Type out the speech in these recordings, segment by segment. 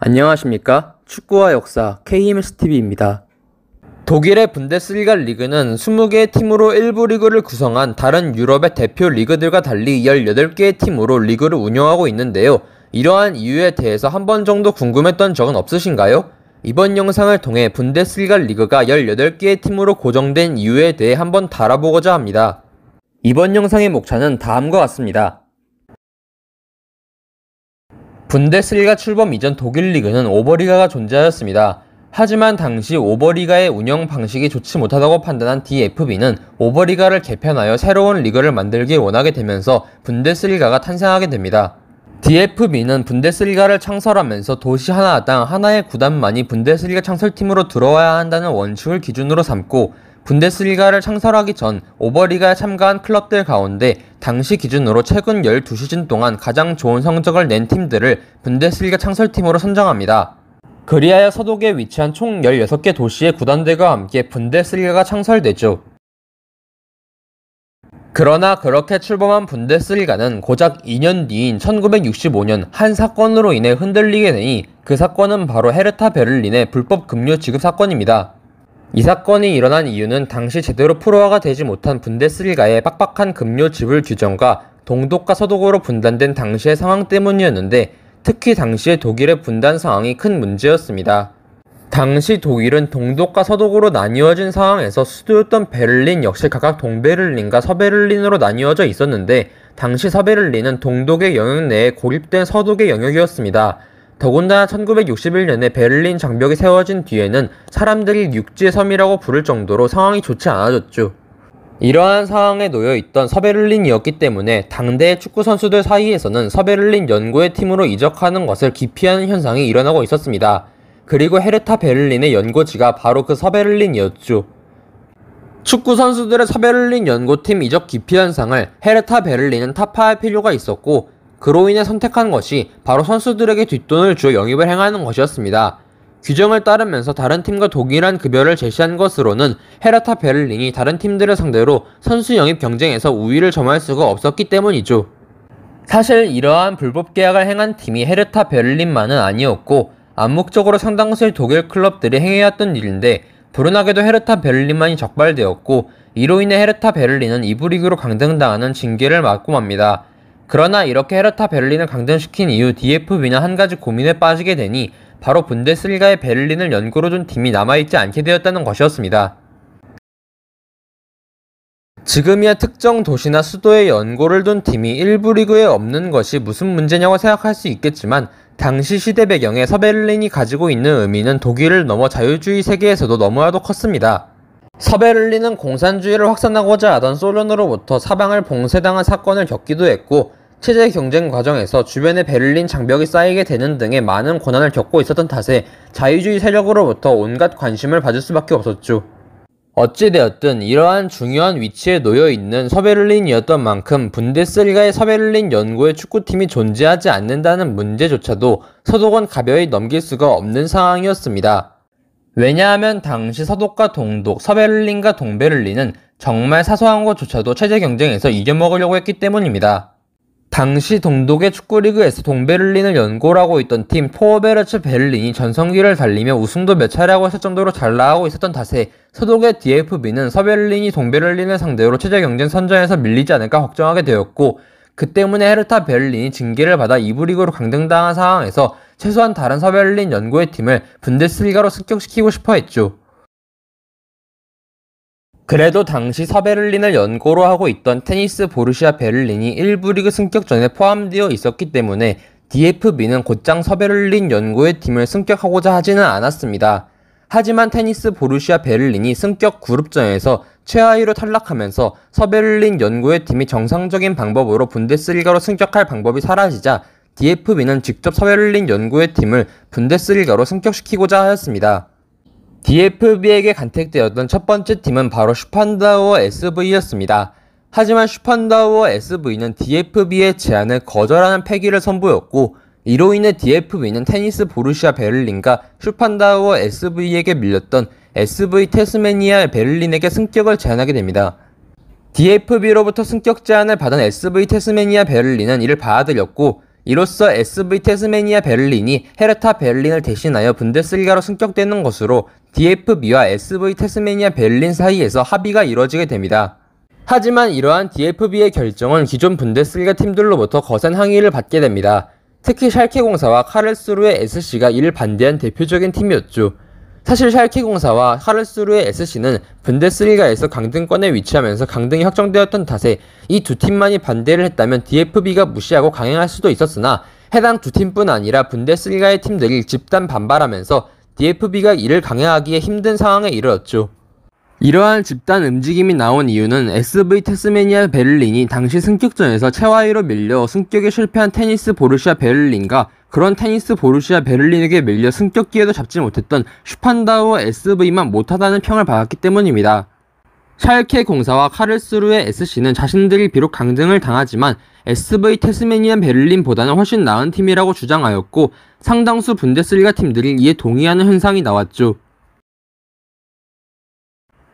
안녕하십니까? 축구와 역사 KMSTV입니다. 독일의 분데스리가 리그는 20개의 팀으로 1부 리그를 구성한 다른 유럽의 대표 리그들과 달리 18개의 팀으로 리그를 운영하고 있는데요. 이러한 이유에 대해서 한 번 정도 궁금했던 적은 없으신가요? 이번 영상을 통해 분데스리가 리그가 18개의 팀으로 고정된 이유에 대해 한번 다뤄보고자 합니다. 이번 영상의 목차는 다음과 같습니다. 분데스리가 출범 이전 독일 리그는 오버리가가 존재하였습니다. 하지만 당시 오버리가의 운영 방식이 좋지 못하다고 판단한 DFB는 오버리가를 개편하여 새로운 리그를 만들길 원하게 되면서 분데스리가가 탄생하게 됩니다. DFB는 분데스리가를 창설하면서 도시 하나당 하나의 구단만이 분데스리가 창설팀으로 들어와야 한다는 원칙을 기준으로 삼고, 분데스리가를 창설하기 전 오버리가에 참가한 클럽들 가운데 당시 기준으로 최근 12시즌 동안 가장 좋은 성적을 낸 팀들을 분데스리가 창설팀으로 선정합니다. 그리하여 서독에 위치한 총 16개 도시의 구단들과 함께 분데스리가가 창설되죠. 그러나 그렇게 출범한 분데스리가는 고작 2년 뒤인 1965년 한 사건으로 인해 흔들리게 되니, 그 사건은 바로 헤르타 베를린의 불법 급료 지급 사건입니다. 이 사건이 일어난 이유는 당시 제대로 프로화가 되지 못한 분데스리가의 빡빡한 급료 지불 규정과 동독과 서독으로 분단된 당시의 상황 때문이었는데, 특히 당시의 독일의 분단 상황이 큰 문제였습니다. 당시 독일은 동독과 서독으로 나뉘어진 상황에서 수도였던 베를린 역시 각각 동베를린과 서베를린으로 나뉘어져 있었는데, 당시 서베를린은 동독의 영역 내에 고립된 서독의 영역이었습니다. 더군다나 1961년에 베를린 장벽이 세워진 뒤에는 사람들이 육지의 섬이라고 부를 정도로 상황이 좋지 않아졌죠. 이러한 상황에 놓여있던 서베를린이었기 때문에 당대의 축구 선수들 사이에서는 서베를린 연고의 팀으로 이적하는 것을 기피하는 현상이 일어나고 있었습니다. 그리고 헤르타 베를린의 연고지가 바로 그 서베를린이었죠. 축구 선수들의 서베를린 연고팀 이적 기피 현상을 헤르타 베를린은 타파할 필요가 있었고, 그로 인해 선택한 것이 바로 선수들에게 뒷돈을 주어 영입을 행하는 것이었습니다. 규정을 따르면서 다른 팀과 동일한 급여를 제시한 것으로는 헤르타 베를린이 다른 팀들을 상대로 선수 영입 경쟁에서 우위를 점할 수가 없었기 때문이죠. 사실 이러한 불법 계약을 행한 팀이 헤르타 베를린만은 아니었고, 암묵적으로 상당수의 독일 클럽들이 행해왔던 일인데, 불운하게도 헤르타 베를린만이 적발되었고, 이로 인해 헤르타 베를린은 2부 리그로 강등당하는 징계를 맞고 맙니다. 그러나 이렇게 헤르타 베를린을 강등시킨 이후 DFB는 한 가지 고민에 빠지게 되니 바로 분데스리가의 베를린을 연고로 둔 팀이 남아있지 않게 되었다는 것이었습니다. 지금이야 특정 도시나 수도에 연고를 둔 팀이 1부 리그에 없는 것이 무슨 문제냐고 생각할 수 있겠지만, 당시 시대 배경에 서베를린이 가지고 있는 의미는 독일을 넘어 자유주의 세계에서도 너무나도 컸습니다. 서베를린은 공산주의를 확산하고자 하던 소련으로부터 사방을 봉쇄당한 사건을 겪기도 했고, 체제 경쟁 과정에서 주변에 베를린 장벽이 쌓이게 되는 등의 많은 고난을 겪고 있었던 탓에 자유주의 세력으로부터 온갖 관심을 받을 수밖에 없었죠. 어찌되었든 이러한 중요한 위치에 놓여있는 서베를린이었던 만큼 분데스리가의 서베를린 연고의 축구팀이 존재하지 않는다는 문제조차도 서독은 가벼이 넘길 수가 없는 상황이었습니다. 왜냐하면 당시 서독과 동독, 서베를린과 동베를린은 정말 사소한 것조차도 체제 경쟁에서 이겨먹으려고 했기 때문입니다. 당시 동독의 축구리그에서 동베를린을 연고로 하고 있던 팀 포어베르츠 베를린이 전성기를 달리며 우승도 몇 차례 하고 있을 정도로 잘 나가고 있었던 탓에 서독의 DFB는 서베를린이 동베를린을 상대로 체제 경쟁 선전에서 밀리지 않을까 걱정하게 되었고, 그 때문에 헤르타 베를린이 징계를 받아 2부 리그로 강등당한 상황에서 최소한 다른 서베를린 연고의 팀을 분데스리가로 승격시키고 싶어 했죠. 그래도 당시 서베를린을 연고로 하고 있던 테니스 보르시아 베를린이 1부 리그 승격전에 포함되어 있었기 때문에 DFB는 곧장 서베를린 연고의 팀을 승격하고자 하지는 않았습니다. 하지만 테니스 보르시아 베를린이 승격 그룹전에서 최하위로 탈락하면서 서베를린 연고의 팀이 정상적인 방법으로 분데스리가로 승격할 방법이 사라지자 DFB는 직접 서베를린 연고의 팀을 분데스리가로 승격시키고자 하였습니다. DFB에게 간택되었던 첫 번째 팀은 바로 슈판다우어 SV였습니다. 하지만 슈판다우어 SV는 DFB의 제안을 거절하는 패기를 선보였고, 이로 인해 DFB는 테니스 보르시아 베를린과 슈판다우어 SV에게 밀렸던 SV 테스메니아 베를린에게 승격을 제안하게 됩니다. DFB로부터 승격 제안을 받은 SV 테스메니아 베를린은 이를 받아들였고, 이로써 SV 태스메니아 베를린이 헤르타 베를린을 대신하여 분데스리가로 승격되는 것으로 DFB와 SV 태스메니아 베를린 사이에서 합의가 이뤄지게 됩니다. 하지만 이러한 DFB의 결정은 기존 분데스리가 팀들로부터 거센 항의를 받게 됩니다. 특히 샬케04와 카를스루헤 SC가 이를 반대한 대표적인 팀이었죠. 사실 샬케04와 카를스루헤 SC는 분데스리가에서 강등권에 위치하면서 강등이 확정되었던 탓에 이 두 팀만이 반대를 했다면 DFB가 무시하고 강행할 수도 있었으나 해당 두 팀뿐 아니라 분데스리가의 팀들이 집단 반발하면서 DFB가 이를 강행하기에 힘든 상황에 이르렀죠. 이러한 집단 움직임이 나온 이유는 SV 태스메니아 베를린이 당시 승격전에서 최하위로 밀려 승격에 실패한 테니스 보루시아 베를린과 그런 테니스 보루시아 베를린에게 밀려 승격 기회도 잡지 못했던 슈판다우 SV만 못하다는 평을 받았기 때문입니다. 샬케04와 카를스루헤 SC는 자신들이 비록 강등을 당하지만 SV 태스메니아 베를린보다는 훨씬 나은 팀이라고 주장하였고 상당수 분데스리가 팀들이 이에 동의하는 현상이 나왔죠.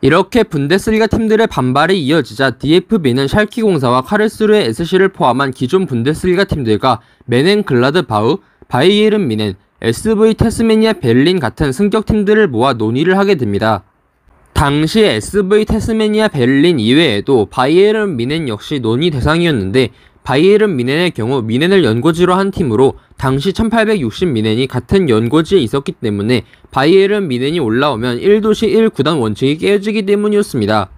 이렇게 분데스리가 팀들의 반발이 이어지자 DFB는 샬케04와 카를스루헤 SC를 포함한 기존 분데스리가 팀들과 메넨글라드바흐, 바이에른 미넨, SV 태스메니아 베를린 같은 승격팀들을 모아 논의를 하게 됩니다. 당시 SV 태스메니아 베를린 이외에도 바이에른 미넨 역시 논의 대상이었는데 바이에른 미넨의 경우 미넨을 연고지로 한 팀으로 당시 1860 미넨이 같은 연고지에 있었기 때문에 바이에른 미넨이 올라오면 1도시 1구단 원칙이 깨지기 때문이었습니다.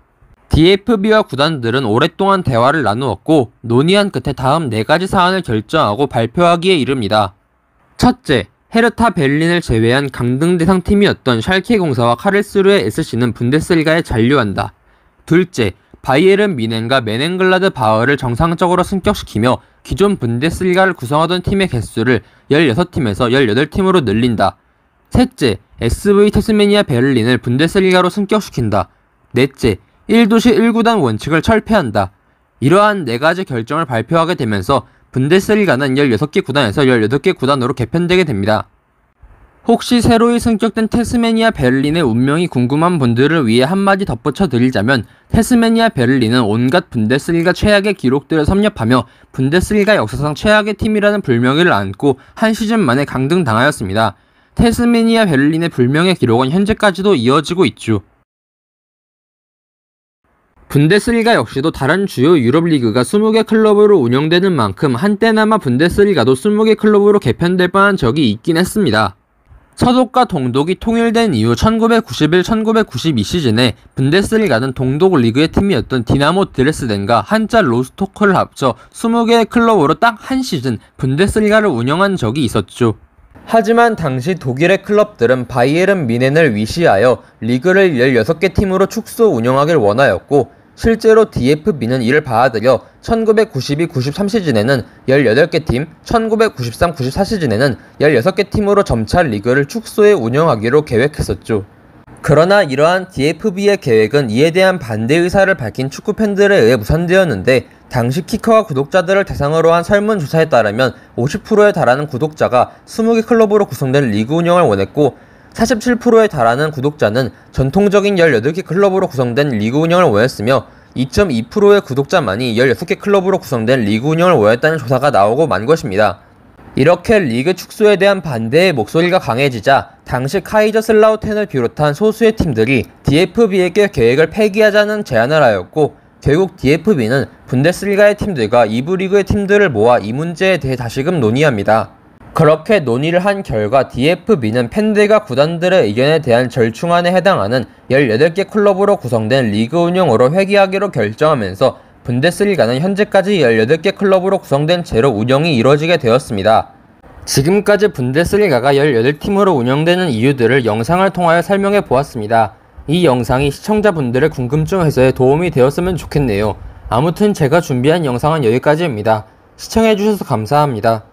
DFB와 구단들은 오랫동안 대화를 나누었고 논의한 끝에 다음 4가지 사안을 결정하고 발표하기에 이릅니다. 첫째, 헤르타 베를린을 제외한 강등 대상 팀이었던 샬케04와 카를스루헤 SC는 분데스리가에 잔류한다. 둘째, 바이에른 미넨과 메넨글라드바흐를 정상적으로 승격시키며 기존 분데스리가를 구성하던 팀의 개수를 16팀에서 18팀으로 늘린다. 셋째, SV 태스메니아 베를린을 분데스리가로 승격시킨다. 넷째, 1도시 1구단 원칙을 철폐한다. 이러한 4가지 결정을 발표하게 되면서 분데스리가는 16개 구단에서 18개 구단으로 개편되게 됩니다. 혹시 새로이 승격된 태스메니아 베를린의 운명이 궁금한 분들을 위해 한마디 덧붙여 드리자면 태스메니아 베를린은 온갖 분데스리가 최악의 기록들을 섭렵하며 분데스리가 역사상 최악의 팀이라는 불명예를 안고 한 시즌 만에 강등당하였습니다. 태스메니아 베를린의 불명예 기록은 현재까지도 이어지고 있죠. 분데스리가 역시도 다른 주요 유럽 리그가 20개 클럽으로 운영되는 만큼 한때나마 분데스리가도 20개 클럽으로 개편될 뻔한 적이 있긴 했습니다. 서독과 동독이 통일된 이후 1991-1992 시즌에 분데스리가는 동독 리그의 팀이었던 디나모 드레스덴과 한자 로스토크를 합쳐 20개의 클럽으로 딱 한 시즌 분데스리가를 운영한 적이 있었죠. 하지만 당시 독일의 클럽들은 바이에른 미넨을 위시하여 리그를 16개 팀으로 축소 운영하길 원하였고 실제로 DFB는 이를 받아들여 1992-93 시즌에는 18개 팀, 1993-94 시즌에는 16개 팀으로 점차 리그를 축소해 운영하기로 계획했었죠. 그러나 이러한 DFB의 계획은 이에 대한 반대 의사를 밝힌 축구팬들에 의해 무산되었는데 당시 키커와 구독자들을 대상으로 한 설문조사에 따르면 50%에 달하는 구독자가 20개 클럽으로 구성된 리그 운영을 원했고 47%에 달하는 구독자는 전통적인 18개 클럽으로 구성된 리그 운영을 원했으며 2.2%의 구독자만이 16개 클럽으로 구성된 리그 운영을 원했다는 조사가 나오고 만 것입니다. 이렇게 리그 축소에 대한 반대의 목소리가 강해지자 당시 카이저슬라우텐을 비롯한 소수의 팀들이 DFB에게 계획을 폐기하자는 제안을 하였고 결국 DFB는 분데스리가의 팀들과 2부 리그의 팀들을 모아 이 문제에 대해 다시금 논의합니다. 그렇게 논의를 한 결과 DFB는 팬들과 구단들의 의견에 대한 절충안에 해당하는 18개 클럽으로 구성된 리그 운영으로 회귀하기로 결정하면서 분데스리가는 현재까지 18개 클럽으로 구성된 채로 운영이 이뤄지게 되었습니다. 지금까지 분데스리가가 18팀으로 운영되는 이유들을 영상을 통하여 설명해 보았습니다. 이 영상이 시청자분들의 궁금증 해소에 도움이 되었으면 좋겠네요. 아무튼 제가 준비한 영상은 여기까지입니다. 시청해주셔서 감사합니다.